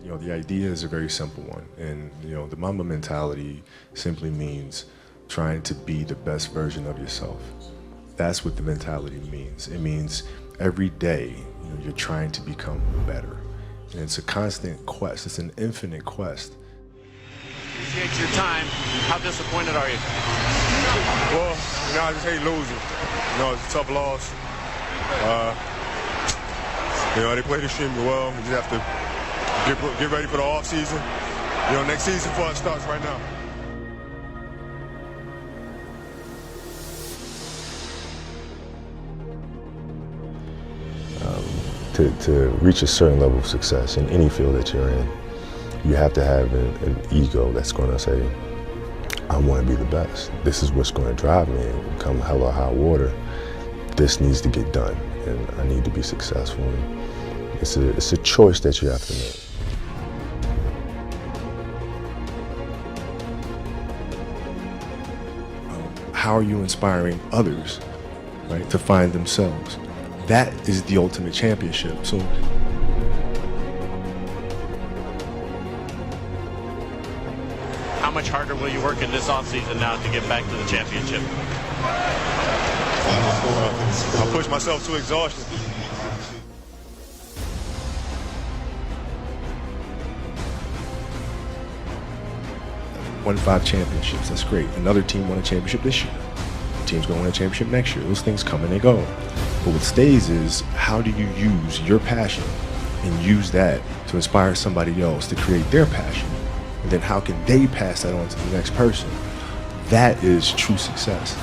The idea is a very simple one, and the Mamba mentality simply means trying to be the best version of yourself. That's what the mentality means. It means every day, you're trying to become better, and it's a constant quest. It's an infinite quest. Appreciate your time. How disappointed are you? Well, I just hate losing. It's a tough loss. They played extremely well. We just have to get ready for the off season. Next season for us starts right now. To reach a certain level of success in any field that you're in, you have to have an ego that's going to say, I want to be the best. This is what's going to drive me, and come hell or high water, this needs to get done, and I need to be successful. And it's a choice that you have to make. How are you inspiring others, right, to find themselves? That is the ultimate championship. So how much harder will you work in this offseason now to get back to the championship? I push myself to exhaustion. Won 5 championships, that's great. Another team won a championship this year. The team's gonna win a championship next year. Those things come and they go. But what stays is, how do you use your passion and use that to inspire somebody else to create their passion? And then how can they pass that on to the next person? That is true success.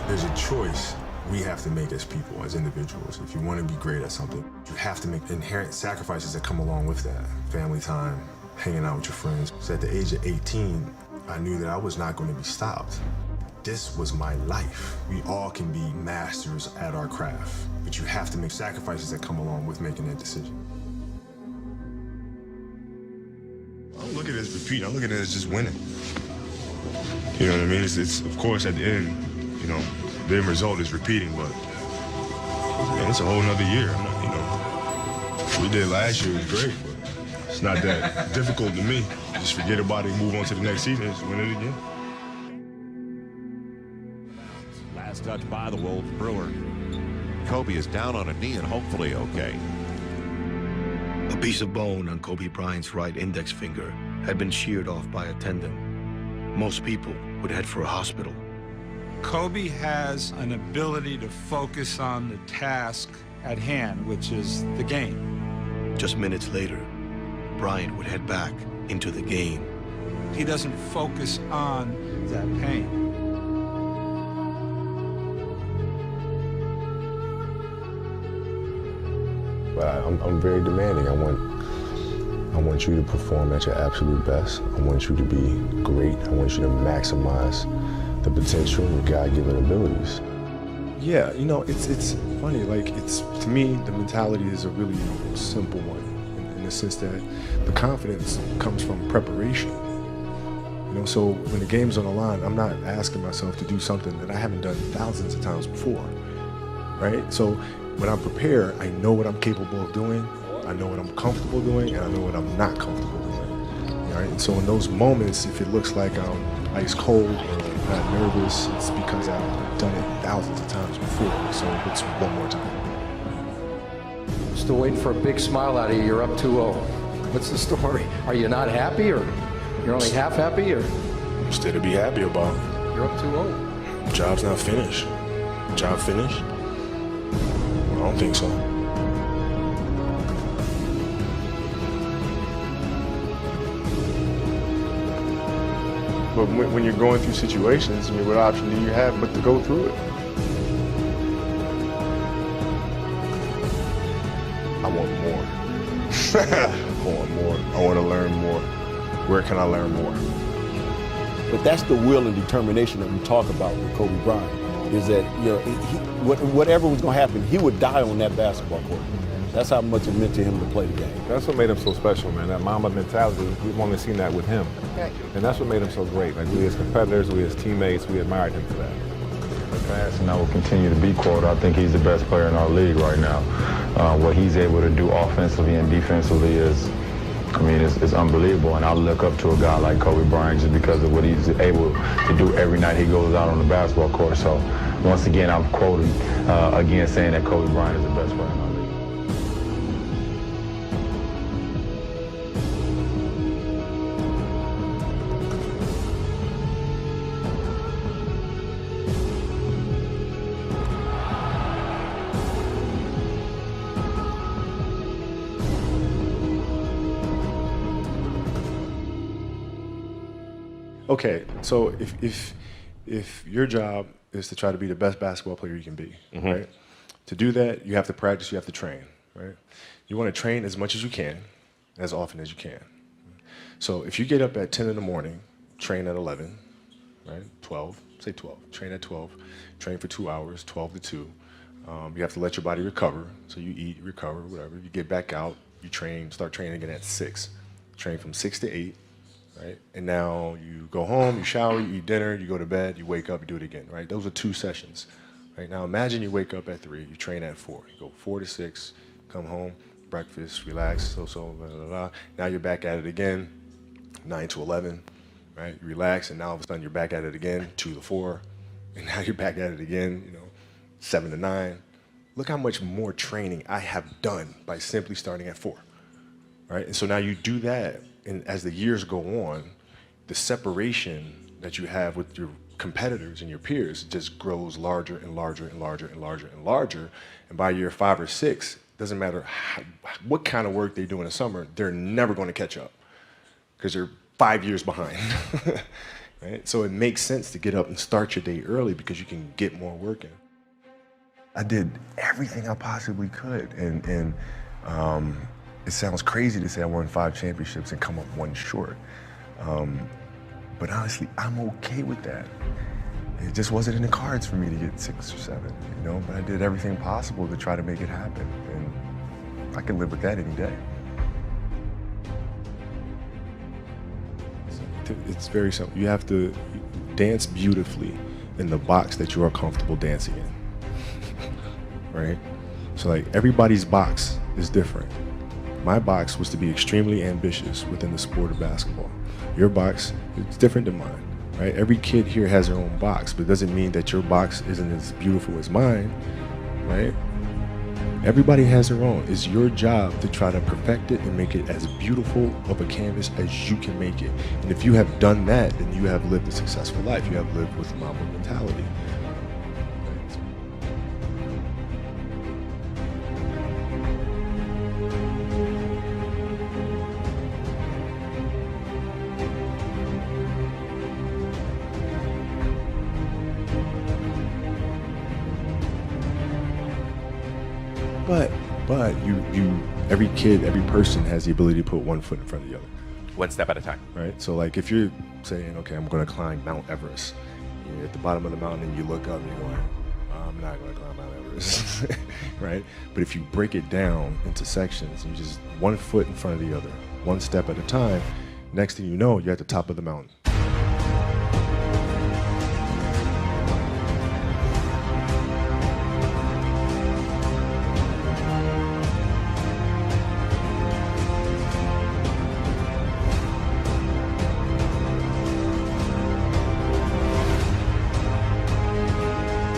There's a choice we have to make as people, as individuals. If you want to be great at something, you have to make inherent sacrifices that come along with that. Family time, hanging out with your friends. So at the age of 18, I knew that I was not going to be stopped. This was my life. We all can be masters at our craft, but you have to make sacrifices that come along with making that decision. I don't look at it as repeating, I look at it as just winning. You know what I mean? It's of course at the end, the end result is repeating, but it's a whole nother year. What we did last year was great, but it's not that difficult to me. Just forget about it and move on to the next season and just win it again. Last touch by the Wolves Brewer. Kobe is down on a knee and hopefully okay. A piece of bone on Kobe Bryant's right index finger had been sheared off by a tendon. Most people would head for a hospital. Kobe has an ability to focus on the task at hand, which is the game. Just minutes later, Bryant would head back into the game. He doesn't focus on that pain. But I'm very demanding. I want you to perform at your absolute best. I want you to be great. I want you to maximize the potential and your God-given abilities. Yeah, it's funny. To me, the mentality is a really simple one, in the sense that the confidence comes from preparation. So when the game's on the line, I'm not asking myself to do something that I haven't done thousands of times before, right? So when I'm prepared, I know what I'm capable of doing, I know what I'm comfortable doing, and I know what I'm not comfortable doing. Right? And so in those moments, if it looks like I'm ice cold or not nervous, it's because I've done it thousands of times before. So it's one more time. Still waiting for a big smile out of you. You're up 2-0. What's the story? Are you not happy, or you're only half happy, or? Still to be happy about. You're up 2-0. Job's not finished. Job finished? I don't think so. But when you're going through situations, what option do you have but to go through it? I want more. I want more. I want to learn more. Where can I learn more? But that's the will and determination that we talk about with Kobe Bryant, is that, whatever was going to happen, he would die on that basketball court. That's how much it meant to him to play the game. That's what made him so special, man. That Mamba mentality, we've only seen that with him. And that's what made him so great. Like, we as competitors, we as teammates, we admired him for that. Fast, and I will continue to be quoted. I think he's the best player in our league right now. What he's able to do offensively and defensively is, I mean, it's unbelievable. And I look up to a guy like Kobe Bryant just because of what he's able to do every night he goes out on the basketball court. So once again, I'm quoted again saying that Kobe Bryant is the best player in our league. Okay, so if your job is to try to be the best basketball player you can be, right? To do that, you have to practice, you have to train, right? You want to train as much as you can, as often as you can. So if you get up at 10 in the morning, train at 11, right? 12, say 12, train at 12, train for 2 hours, 12 to 2. You have to let your body recover, so you eat, recover, whatever. You get back out, you train, start training again at 6. Train from 6 to 8. Right? And now you go home, you shower, you eat dinner, you go to bed, you wake up, you do it again, right? Those are 2 sessions. Right? Now imagine you wake up at 3, you train at 4. You go 4 to 6, come home, breakfast, relax, blah, blah, blah. Now you're back at it again, 9 to 11, right? You relax, and now all of a sudden you're back at it again, 2 to 4, and now you're back at it again, 7 to 9. Look how much more training I have done by simply starting at 4, right? And so now you do that. And as the years go on, the separation that you have with your competitors and your peers just grows larger and larger and larger and larger and larger. And by year 5 or 6, doesn't matter what kind of work they do in the summer, they're never going to catch up because they're 5 years behind. Right? So it makes sense to get up and start your day early because you can get more work in. I did everything I possibly could, and it sounds crazy to say I won 5 championships and come up 1 short. But honestly, I'm okay with that. It just wasn't in the cards for me to get 6 or 7, but I did everything possible to try to make it happen. And I can live with that any day. It's very simple. You have to dance beautifully in the box that you are comfortable dancing in, right? So like everybody's box is different. My box was to be extremely ambitious within the sport of basketball. Your box is different than mine, right? Every kid here has their own box, but it doesn't mean that your box isn't as beautiful as mine, right? Everybody has their own. It's your job to try to perfect it and make it as beautiful of a canvas as you can make it. And if you have done that, then you have lived a successful life. You have lived with Mamba mentality. But every kid, every person has the ability to put 1 foot in front of the other. 1 step at a time. Right? So like if you're saying, okay, I'm going to climb Mount Everest, you're at the bottom of the mountain and you look up and you're going, I'm not going to climb Mount Everest, right? But if you break it down into sections, you just 1 foot in front of the other, 1 step at a time, next thing you know, you're at the top of the mountain.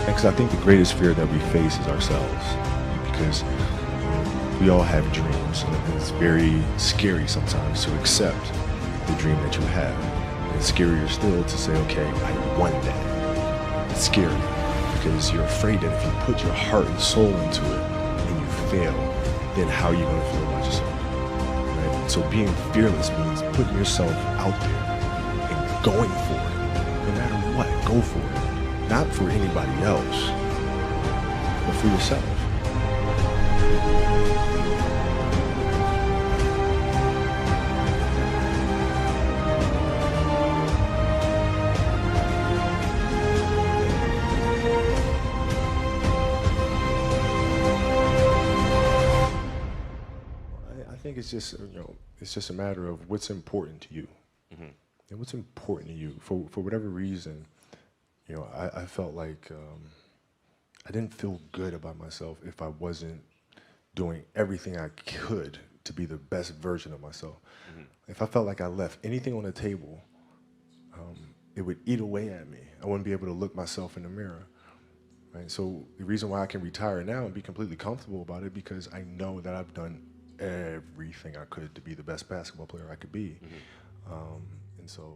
Because I think the greatest fear that we face is ourselves, because we all have dreams, and it's very scary sometimes to accept the dream that you have. And it's scarier still to say, okay, I want that. It's scary because you're afraid that if you put your heart and soul into it and you fail, then how are you going to feel about yourself? Right? So being fearless means putting yourself out there and going for it. No matter what, go for it. Not for anybody else, but for yourself. it's just, you know, it's just a matter of what's important to you. And what's important to you. For whatever reason, you know, I felt like I didn't feel good about myself if I wasn't doing everything I could to be the best version of myself. If I felt like I left anything on the table, it would eat away at me. I wouldn't be able to look myself in the mirror. Right? So the reason why I can retire now and be completely comfortable about it, because I know that I've done everything I could to be the best basketball player I could be. And so